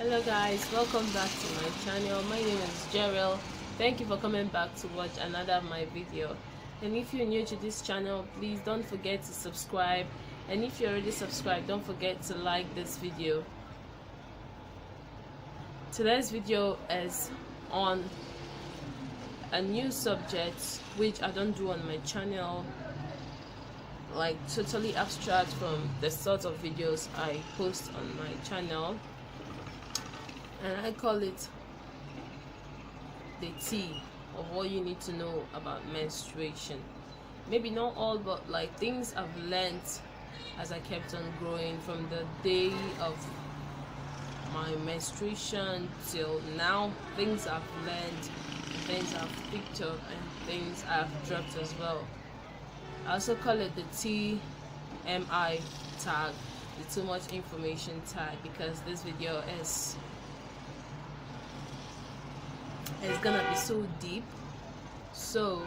Hello guys, welcome back to my channel. My name is Jereel. Thank you for coming back to watch another of my video. And if you're new to this channel, please don't forget to subscribe, and if you're already subscribed, don't forget to like this video. Today's video is on a new subject which I don't do on my channel, like totally abstract from the sort of videos I post on my channel, and I call it the T of what you need to know about menstruation. Maybe not all, but like things I've learned as I kept on growing from the day of my menstruation till now. Things I've learned, things I've picked up, and things I've dropped as well. I also call it the TMI tag, the too much information tag, because this video is gonna be so deep. So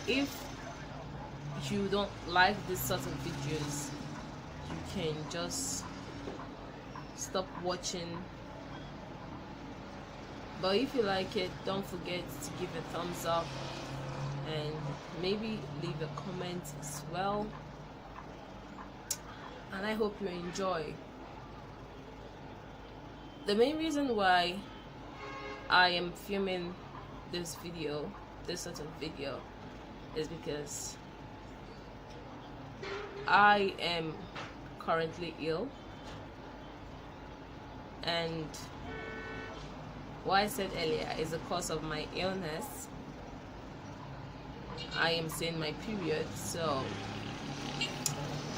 if you don't like this sort of videos, you can just stop watching. But if you like it, don't forget to give a thumbs up and maybe leave a comment as well. And I hope you enjoy. The main reason why I am filming this video, this sort of video, is because I am currently ill, and what I said earlier is the cause of my illness. I am seeing my period, so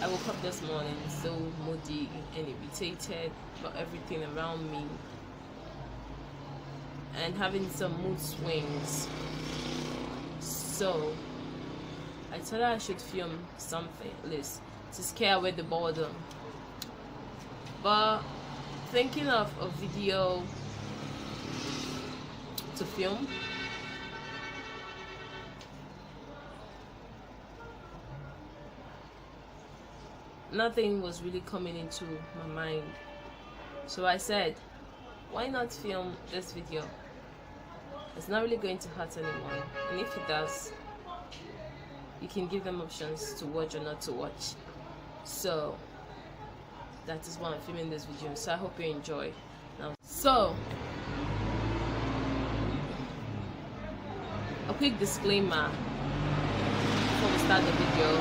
I woke up this morning so moody and irritated about everything around me, and having some mood swings. So I thought I should film something at least to scare away the boredom. But thinking of a video to film, nothing was really coming into my mind. So I said, why not film this video? It's not really going to hurt anyone, and if it does, you can give them options to watch or not to watch. So that is why I'm filming this video. So I hope you enjoy. Now, so a quick disclaimer before we start the video.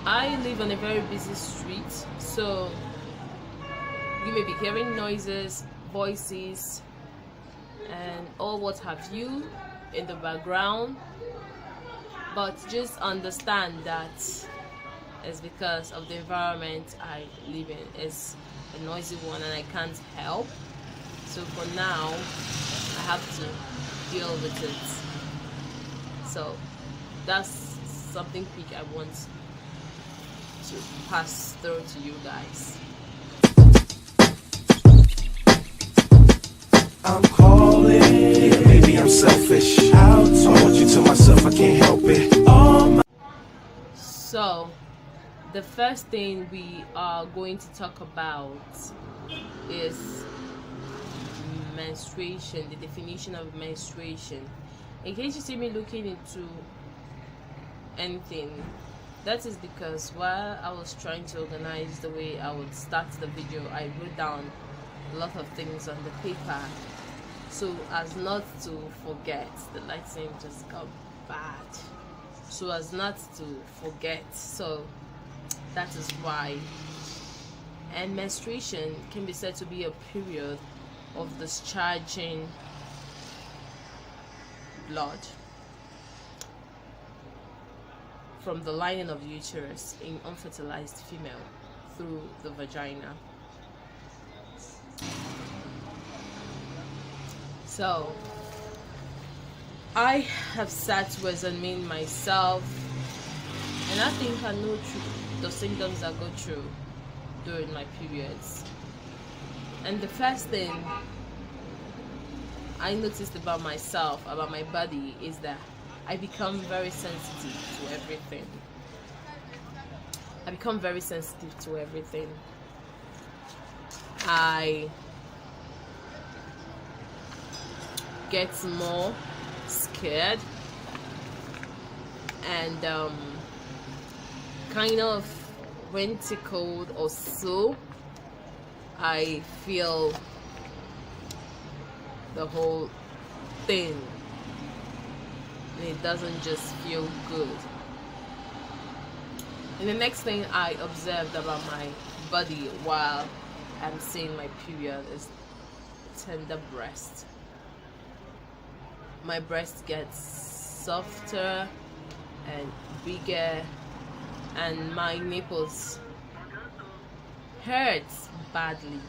I live on a very busy street, so you may be hearing noises, voices, and all what have you in the background, but just understand that it's because of the environment I live in. It's a noisy one and I can't help. So for now, I have to deal with it. So that's something quick I want to pass through to you guys. I'm calling, yeah, maybe I'm selfish. I want you to myself, I can't help it. So the first thing we are going to talk about is menstruation, the definition of menstruation. In case you see me looking into anything, that is because while I was trying to organize the way I would start the video, I wrote down a lot of things on the paper so as not to forget. The lighting just got bad, so as not to forget. So that is why. And menstruation can be said to be a period of discharging blood from the lining of the uterus in unfertilized female through the vagina. So I have sat to examine myself, and I think I know the symptoms I go through during my periods. And the first thing I noticed about myself, about my body, is that I become very sensitive to everything. I become very sensitive to everything. I get more scared and kind of when tickled or so. I feel the whole thing, and it doesn't just feel good. And the next thing I observed about my body while I'm seeing my period is tender breast. My breast gets softer and bigger, and my nipples hurts badly.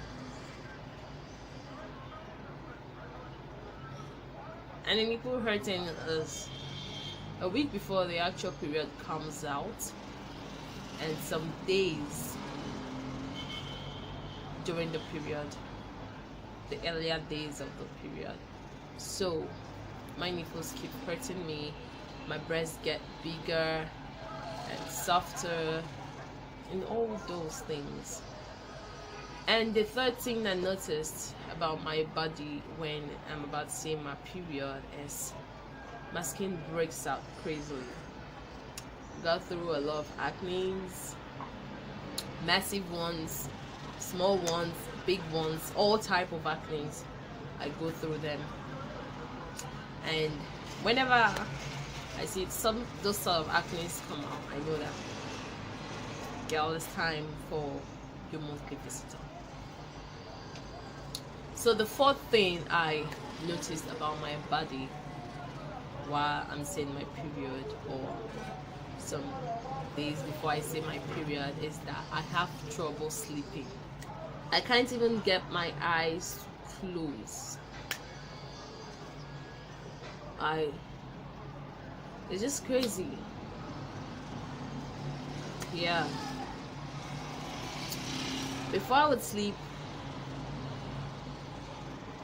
And the nipple hurting is a week before the actual period comes out, and some days during the period, the earlier days of the period. So my nipples keep hurting me, my breasts get bigger and softer, and all those things. And the third thing I noticed about my body when I'm about to see my period is my skin breaks out crazily. Got through a lot of acnes, massive ones, small ones, big ones, all type of acnes. I go through them, and whenever I see those sort of acnes come out, I know that girl, it's time for your monthly visitor. So the fourth thing I noticed about my body while I'm seeing my period, or some days before I see my period, is that I have trouble sleeping. I can't even get my eyes closed. It's just crazy. Yeah. Before I would sleep,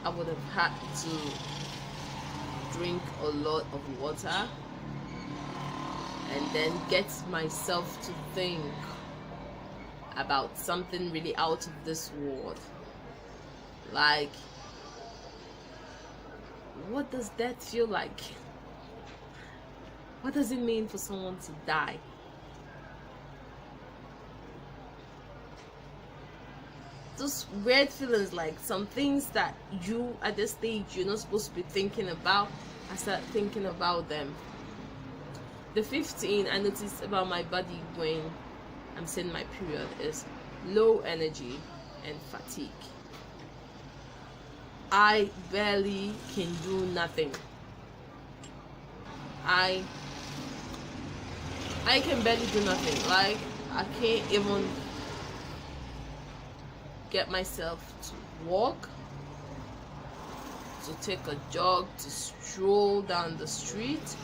I would have had to drink a lot of water and then get myself to think about something really out of this world. Like, what does death feel like? What does it mean for someone to die? Those weird feelings, like some things that you at this stage you're not supposed to be thinking about, I start thinking about them. The 15 I noticed about my body when I'm seeing my period is low energy and fatigue. I barely can do nothing. I can barely do nothing. Like, I can't even get myself to walk, to take a jog, to stroll down the street,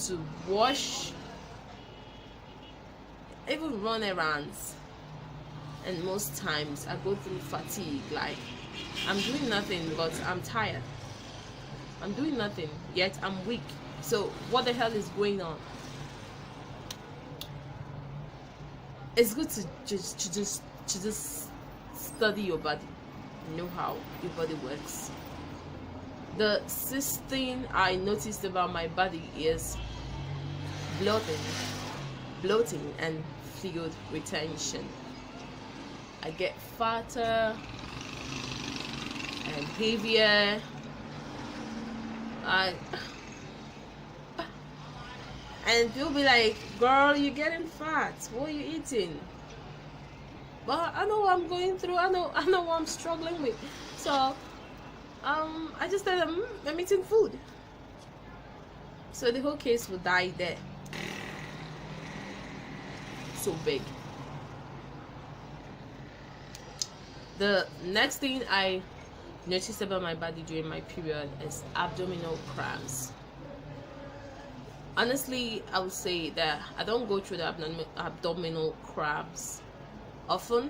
to wash, even run errands. And most times I go through fatigue. Like, I'm doing nothing, but I'm tired. I'm doing nothing, yet I'm weak. So what the hell is going on? It's good to just study your body, know how your body works. The sixth thing I noticed about my body is bloating and fluid retention. I get fatter and heavier. And people be like, girl, you're getting fat, what are you eating? But I know what I'm going through, I know what I'm struggling with. So I just tell them, I'm eating food. So the whole case will die there. So big. The next thing I noticed about my body during my period is abdominal cramps. Honestly, I would say that I don't go through the abdominal cramps often,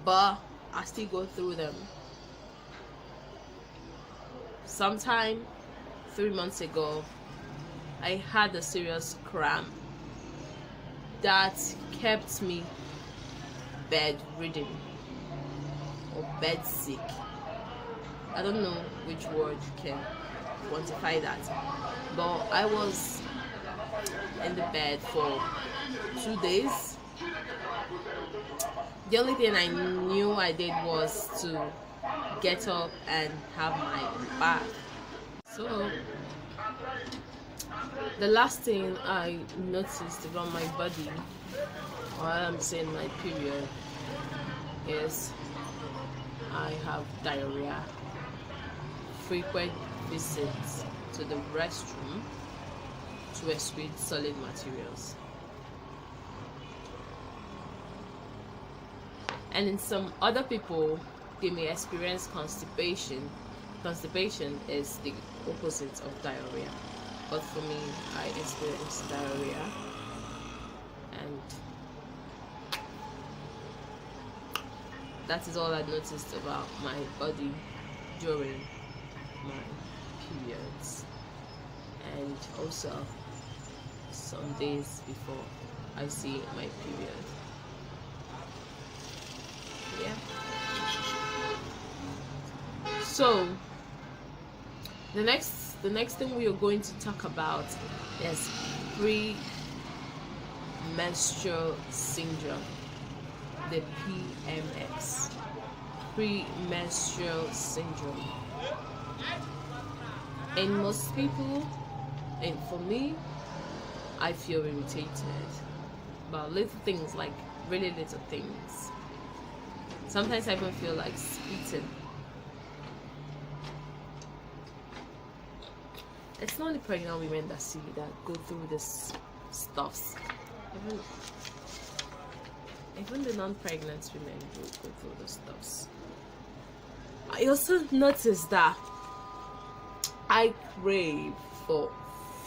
but I still go through them. Sometime 3 months ago, I had a serious cramp that kept me bedridden or bed sick. I don't know which word can quantify that, but I was in the bed for 2 days. The only thing I knew I did was to get up and have my bath. So the last thing I noticed about my body while I'm seeing my period is I have diarrhea, frequent visits to the restroom to excrete solid materials. And in some other people, they may experience constipation. Constipation is the opposite of diarrhea. But for me, I experienced diarrhea. And that is all I noticed about my body during my periods. And also some days before I see my period. Yeah. So the next thing we are going to talk about is premenstrual syndrome, the PMS, premenstrual syndrome. In most people, and for me, I feel irritated about little things, like really little things. Sometimes I even feel like spitting. It's not only pregnant women that go through this stuffs. Even the non-pregnant women go through the stuffs. I also noticed that I crave for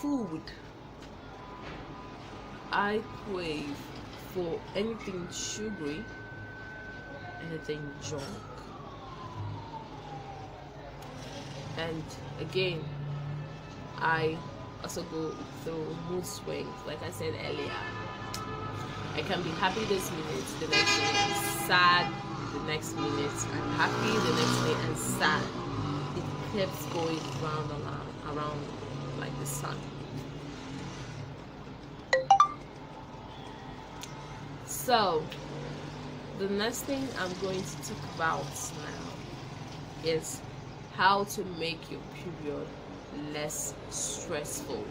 food. I crave for anything sugary, anything junk. And again, I also go through mood swings. Like I said earlier, I can be happy this minute, the next minute I'm sad, the next minute I'm happy, the next minute I'm sad. It keeps going round and around like the sun. So the next thing I'm going to talk about now is how to make your period less stressful.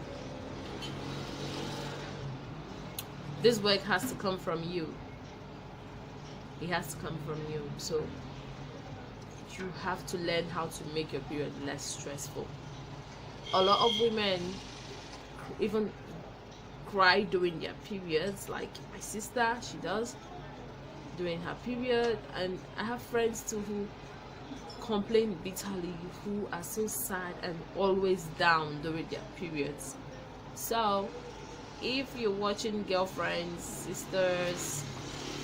This work has to come from you. It has to come from you. So you have to learn how to make your period less stressful. A lot of women even cry during their periods, like my sister, she does during her period. And I have friends too who complain bitterly, who are so sad and always down during their periods. So if you're watching, girlfriends, sisters,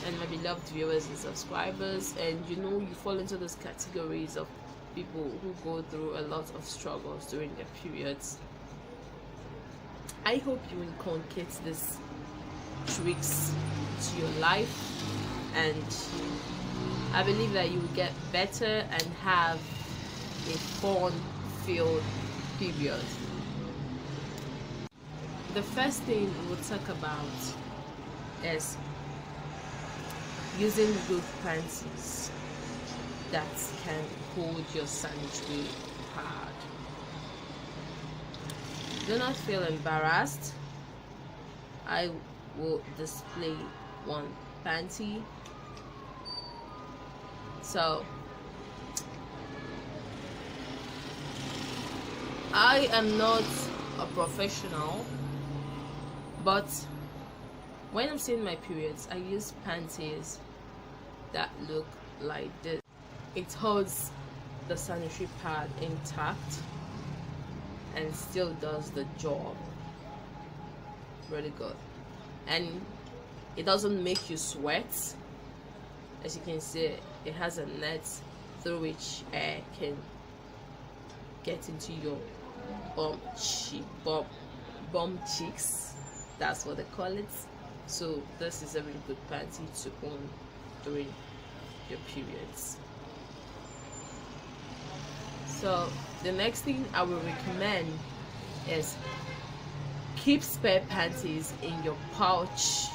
and my beloved viewers and subscribers, and you know you fall into those categories of people who go through a lot of struggles during their periods, I hope you inculcate these tricks to your life, and I believe that you will get better and have a fun-filled period. The first thing we'll talk about is using good panties that can hold your sanitary pad. Do not feel embarrassed. I will display one panty. So I am not a professional, but when I'm seeing my periods, I use panties that look like this. It holds the sanitary pad intact and still does the job really good, and it doesn't make you sweat. As you can see, it has a net through which air can get into your bum cheeks. That's what they call it. So this is a really good panty to own. during your periods. So the next thing I will recommend is keep spare panties in your pouch,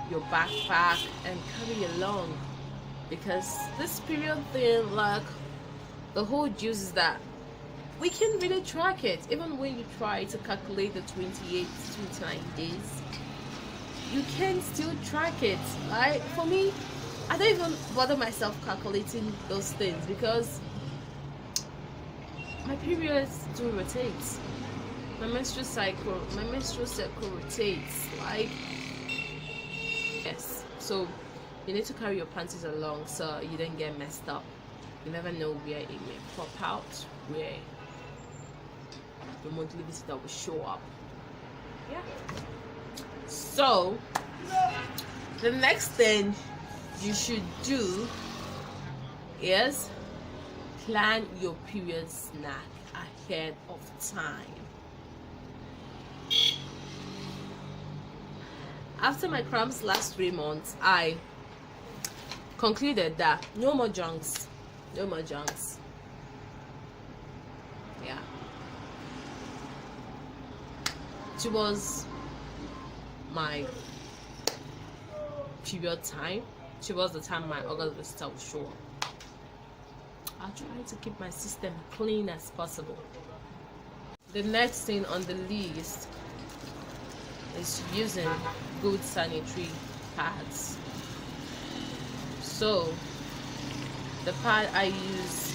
your backpack, and carry along, because this period thing, like, the whole juice is that we can really track it. Even when you try to calculate the 28 to 29 days, you can still track it. Like, for me, I don't even bother myself calculating those things, because my periods do rotate. My menstrual cycle rotates. Like, yes, so you need to carry your panties along so you don't get messed up. You never know where it may pop out, where the monthly visitor will show up. Yeah. So the next thing you should do is plan your period snack ahead of time. After my cramps last 3 months, I concluded that no more junks. Yeah. Towards my period time, towards the time my August visitor will show up, I'll try to keep my system clean as possible. The next thing on the list is using good sanitary pads. So the pad I use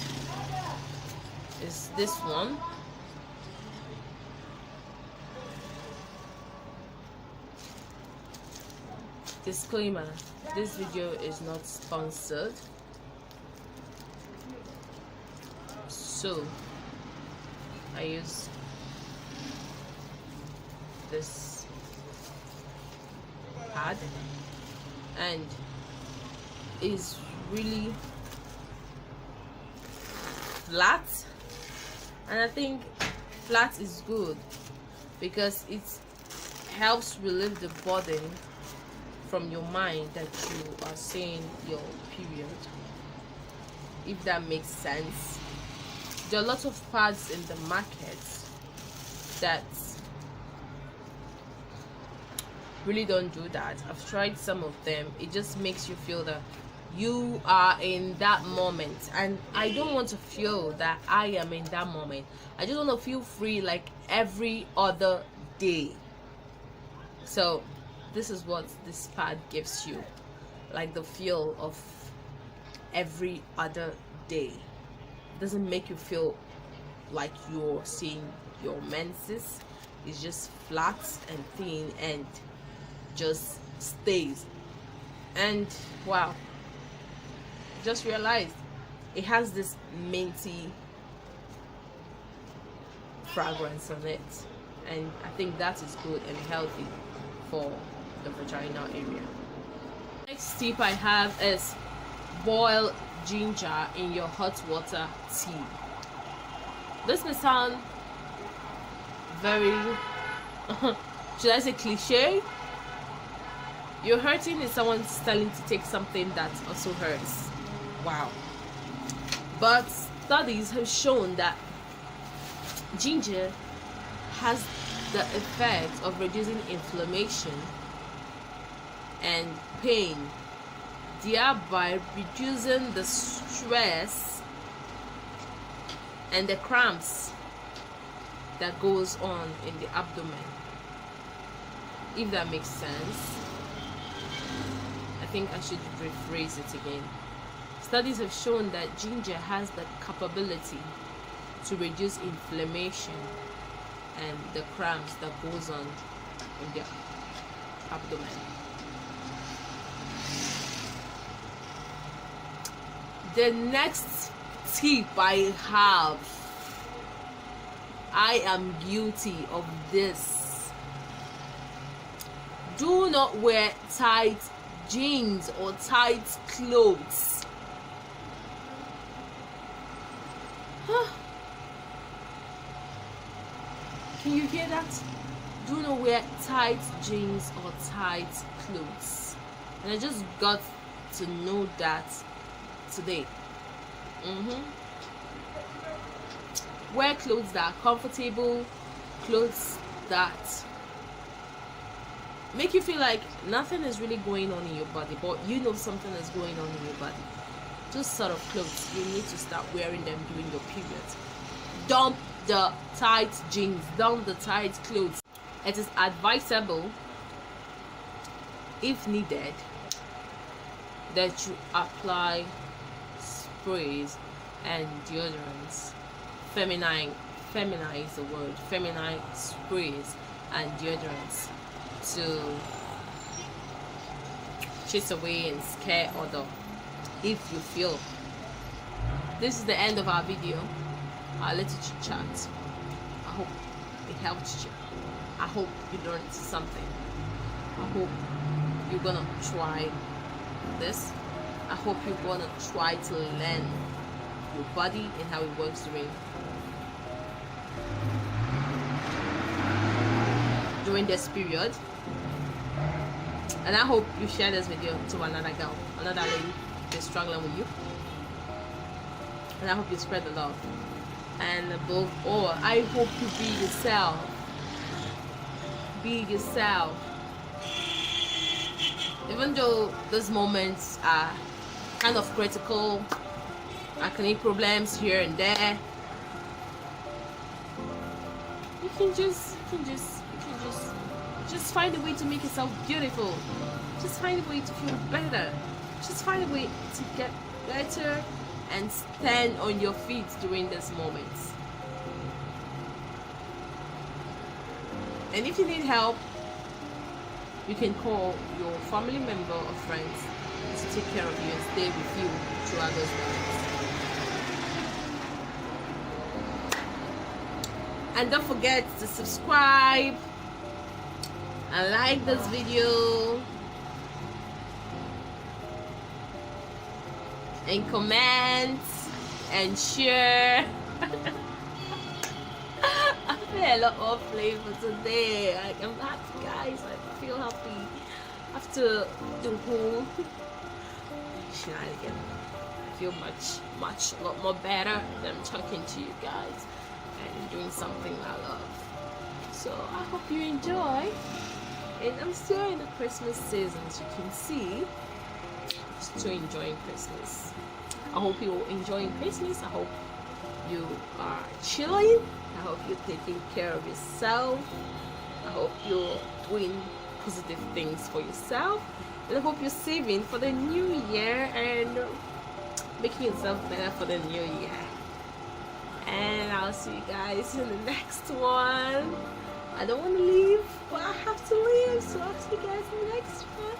is this one. Disclaimer, this video is not sponsored, so I use this pad, and is really flat, and I think flat is good because it helps relieve the burden from your mind that you are seeing your period, if that makes sense. There are a lot of pads in the market that really don't do that. I've tried some of them. It just makes you feel that you are in that moment, and I don't want to feel that I am in that moment. I just want to feel free like every other day. So this is what this pad gives you, like the feel of every other day. It doesn't make you feel like you're seeing your menses. It's just flat and thin and just stays. And wow, just realized it has this minty fragrance on it, and I think that is good and healthy for the vaginal area. Next tip I have is boil ginger in your hot water tea. This may sound very should I say cliche? You're hurting if someone's telling to take something that also hurts. Wow. But studies have shown that ginger has the effect of reducing inflammation and pain, thereby reducing the stress and the cramps that goes on in the abdomen, if that makes sense. I think I should rephrase it again. Studies have shown that ginger has the capability to reduce inflammation and the cramps that goes on in the abdomen. The next tip I have, I am guilty of this. Do not wear tight jeans or tight clothes. Can you hear that? Do not wear tight jeans or tight clothes. and I just got to know that today. Wear clothes that are comfortable, clothes that make you feel like nothing is really going on in your body, but you know something is going on in your body. Those sort of clothes, you need to start wearing them during your periods. Dump the tight jeans, dump the tight clothes. It is advisable, if needed, that you apply sprays and deodorants. Feminine is the word. Feminine sprays and deodorants to chase away and scare odor if you feel. This is the end of our video, our little chit chat. I hope it helped you. I hope you learned something. I hope you're gonna try this. I hope you're gonna try to learn your body and how it works during this period. And I hope you share this video to another girl, another lady that's struggling with you. And I hope you spread the love. And above all, I hope you be yourself. Be yourself. Even though those moments are kind of critical, acne problems here and there, you can just find a way to make yourself beautiful. Just find a way to feel better. Just find a way to get better and stand on your feet during these moments. And if you need help, you can call your family member or friends to take care of you and stay with you throughout those moments. And don't forget to subscribe and like this video and comment and share. I feel a lot more flavor today. Like, I'm happy, guys. I feel happy after the whole shenanigan. I feel a lot more better than I'm talking to you guys and doing something I love. So I hope you enjoy. And I'm still in the Christmas season, as you can see. I'm still enjoying Christmas. I hope you're enjoying Christmas. I hope you are chilling. I hope you're taking care of yourself. I hope you're doing positive things for yourself. And I hope you're saving for the new year and making yourself better for the new year. And I'll see you guys in the next one. I don't want to leave, but I have to leave, so I'll see you guys in the next one.